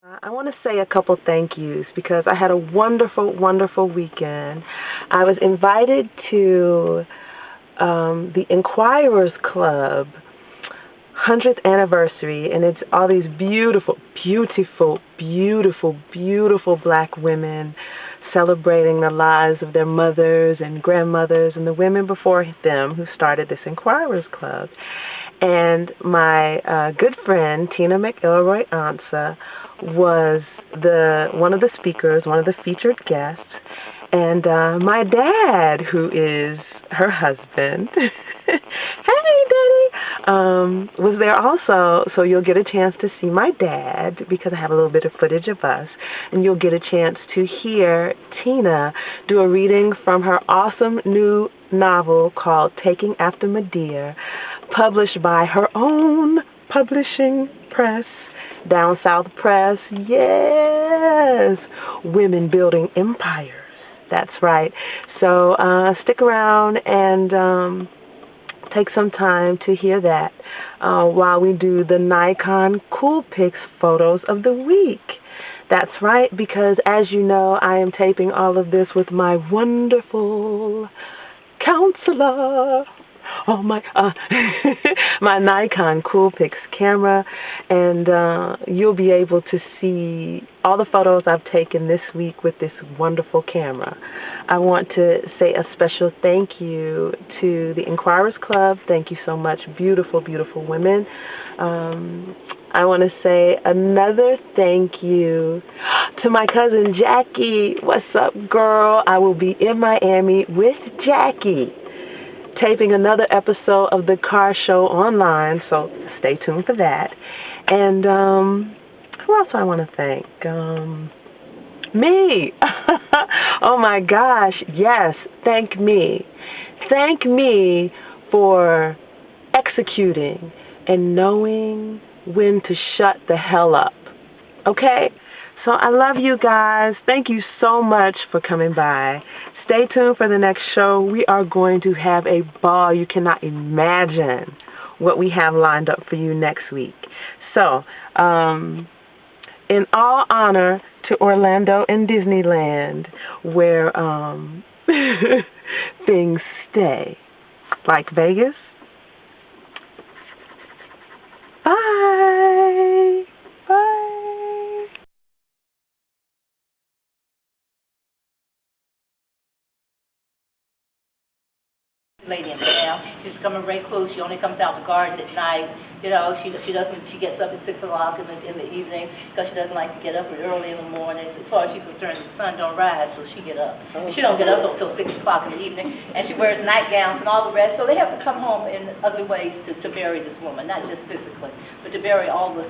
I want to say a couple thank yous because I had a wonderful, wonderful weekend. I was invited to the Inquirers Club 100th anniversary, and it's all these beautiful, beautiful, beautiful, beautiful black women celebrating the lives of their mothers and grandmothers and the women before them who started this Inquirers Club. And my good friend Tina McElroy Ansa was the one of the speakers, one of the featured guests, and my dad, who is her husband, hey Daddy, was there also. So you'll get a chance to see my dad because I have a little bit of footage of us, and you'll get a chance to hear Tina do a reading from her awesome new novel called Taking After Medea, published by her own publishing press, Down South Press. Yes, Women Building Empires. That's right. So stick around and take some time to hear that while we do the Nikon Cool Pics photos of the week. That's right, because as you know, I am taping all of this with my wonderful counselor. Oh my, my Nikon Coolpix camera, and you'll be able to see all the photos I've taken this week with this wonderful camera. I want to say a special thank you to the Inquirers Club. Thank you so much, beautiful, beautiful women. I want to say another thank you to my cousin Jackie. What's up, girl? I will be in Miami with Jackie, taping another episode of The Car Show Online, so stay tuned for that. And who else I want to thank? Me. Oh my gosh, yes, thank me. Thank me for executing and knowing when to shut the hell up. Okay? So I love you guys. Thank you so much for coming by. Stay tuned for the next show. We are going to have a ball. You cannot imagine what we have lined up for you next week. So, in all honor to Orlando and Disneyland, where things stay, like Vegas. Bye. Bye. Lady in town. She's coming right close. She only comes out the garden at night. You know, she doesn't. She gets up at 6 o'clock in the evening because she doesn't like to get up early in the morning. As far as she's concerned, the sun don't rise, so she get up. She don't get up until 6 o'clock in the evening, and she wears nightgowns and all the rest. So they have to come home in ugly ways to bury this woman, not just physically, but to bury all the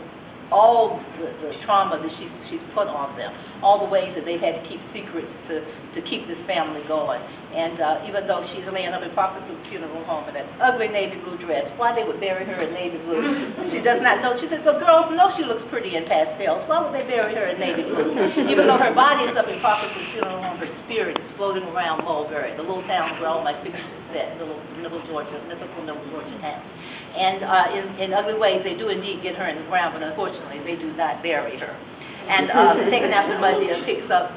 trauma that she's put on them, all the ways that they've had to keep secrets to keep this family going. And even though she's laying up in Papa Blue's funeral home in that ugly navy blue dress, why they would bury her in navy blue, she does not know. She says, the girls know she looks pretty in pastels. Why would they bury her in navy blue? Even though her body is up in Papa Blue's funeral home, her spirit is floating around Mulberry, the little town where all my pictures are set, little Middle Georgia town. And in ugly ways, they do indeed get her in the ground, but unfortunately, they do not bury her. And Taking After Medea picks up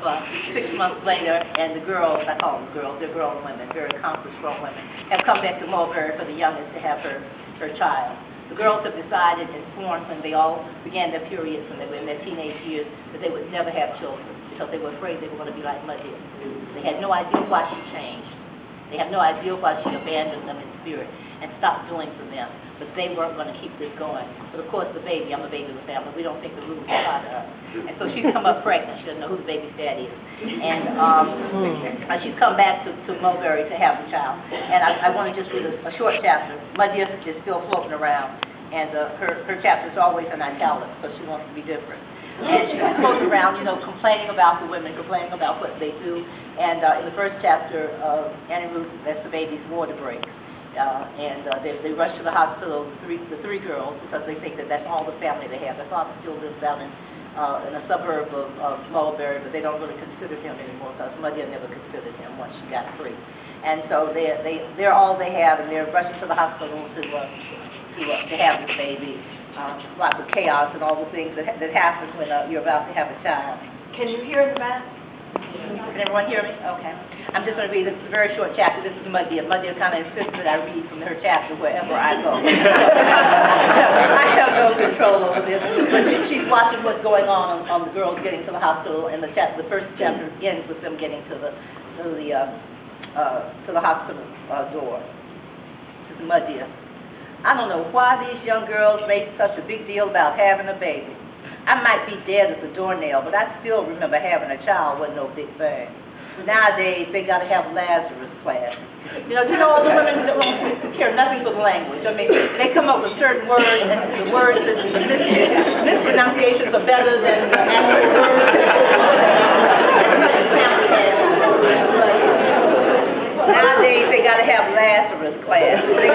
6 months later, and the girls, I call them girls, they're grown women, very accomplished grown women, have come back to Mulberry for the youngest to have her child. The girls have decided and sworn when they all began their periods, when they were in their teenage years, that they would never have children because they were afraid they were going to be like Medea. They had no idea why she changed. They have no idea why she abandoned them in spirit and stopped doing for them. But they weren't going to keep this going. But of course, the baby, I'm a baby of the family, we don't think the rules apply to her. And so she's come up pregnant. She doesn't know who the baby's daddy is. And she's come back to Mulberry to have the child. And I want to just read a short chapter. Medea is still floating around. And her chapter is always in italics, because she wants to be different. And she's floating around, complaining about the women, complaining about what they do. And in the first chapter, Annie Ruth lets the baby's water break. They rush to the hospital, the three girls, because they think that that's all the family they have. Their father still lives down in a suburb of Mulberry, but they don't really consider him anymore because Medea never considered him once she got free. And so they're all they have, and they're rushing to the hospital to have this baby. lots of chaos and all the things that happens when you're about to have a child. Can you hear the man? Can everyone hear me? Okay. I'm just going to read this very short chapter. This is Muddy. Muddy kind of insists that I read from her chapter wherever I go. I have no control over this. But she's watching what's going on the girls getting to the hospital, and the first chapter ends with them getting to the hospital door. This is Muddy. I don't know why these young girls make such a big deal about having a baby. I might be dead as a doornail, but I still remember having a child wasn't no big thing. Nowadays, they got to have Lazarus class. You know all the women that don't care nothing for the language. I mean, they come up with certain words, and the words, the mispronunciations are better than the actual words. Nowadays, they got to have Lazarus class. They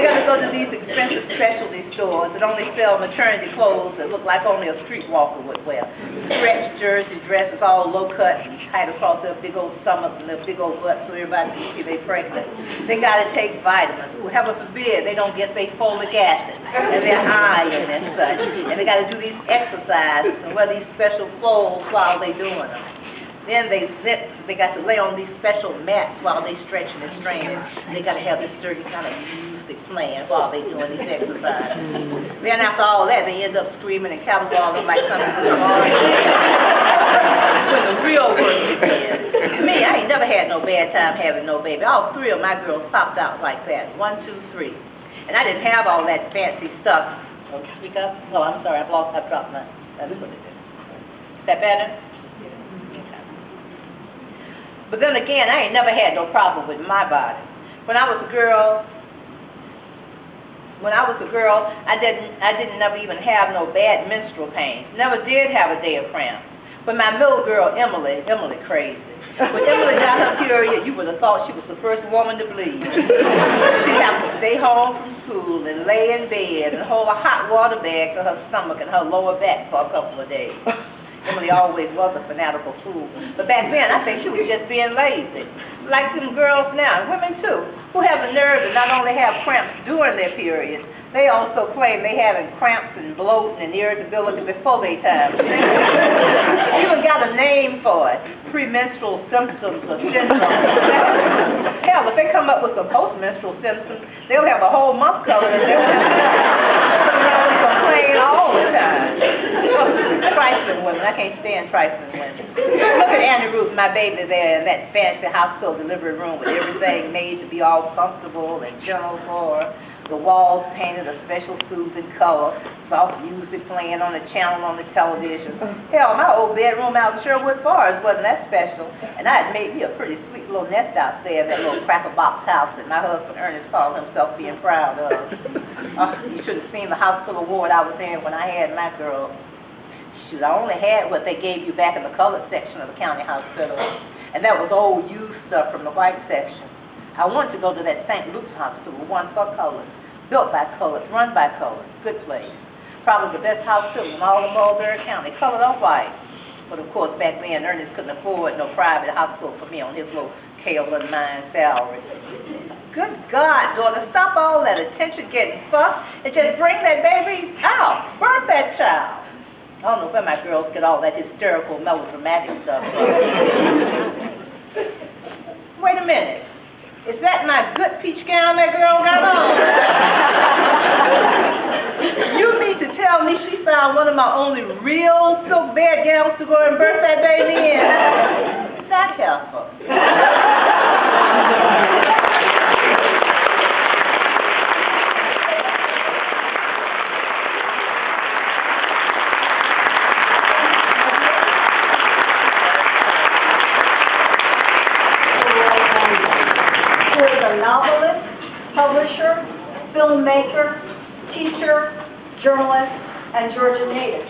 got to go to these expensive specialty stores that only sell maternity clothes that look like only a streetwalker would wear. Stretch jersey dresses, all low cut and tight across their big old stomachs and their big old butts, so everybody can see they're pregnant. They got to take vitamins. Ooh, heaven forbid they don't get their folic acid and their iron and such. And they got to do these exercises and wear these special clothes while they're doing them. Then they got to lay on these special mats while they stretching and straining. They got to have this certain kind of music playing while they doing these exercises. Then after all that, they end up screaming and caterwauling like something to the when the real work begins. Me, I ain't never had no bad time having no baby. All three of my girls popped out like that. 1, 2, 3. And I didn't have all that fancy stuff. Oh, speak up? Oh, I'm sorry. I've dropped my. That's what it is. Is that better? But then again, I ain't never had no problem with my body. When I was a girl, I didn't never even have no bad menstrual pains. Never did have a day of cramps. But my middle girl, Emily crazy. When Emily got her period, you would have thought she was the first woman to bleed. She'd have to stay home from school and lay in bed and hold a hot water bag to her stomach and her lower back for a couple of days. Emily always was a fanatical fool. But back then, I think she was just being lazy. Like some girls now, and women too, who have the nerve to not only have cramps during their periods, they also claim they having cramps and bloating and irritability before their time. Even got a name for it, premenstrual symptoms or syndrome. Hell, if they come up with some postmenstrual symptoms, they'll have a whole month covered and they'll complain all the time. Trifling women. I can't stand trifling women. Look at Annie Ruth, my baby there in that fancy hospital delivery room with everything made to be all comfortable and gentle for her. The walls painted a special soothing color, soft music playing on the channel on the television. Hell, my old bedroom out in Sherwood Forest wasn't that special, and I had made me a pretty sweet little nest out there in that little cracker box house that my husband Ernest called himself being proud of. You should have seen the hospital ward I was in when I had my girl. Shoot, I only had what they gave you back in the colored section of the county hospital, and that was old used stuff from the white section. I wanted to go to that St. Luke's hospital, one for colors, built by colors, run by colors, good place. Probably the best hospital in all of Mulberry County, colored or white. But of course, back then, Ernest couldn't afford no private hospital for me on his little Caleb mine salary. Good God, daughter, stop all that attention getting fussed and just bring that baby out. Birth that child. I don't know where my girls get all that hysterical, melodramatic stuff. Wait a minute. Is that my good peach gown that girl got on? You mean to tell me she found one of my only real silk bed gowns to go and birth that baby in? Not helpful. Novelist, publisher, filmmaker, teacher, journalist, and Georgia native.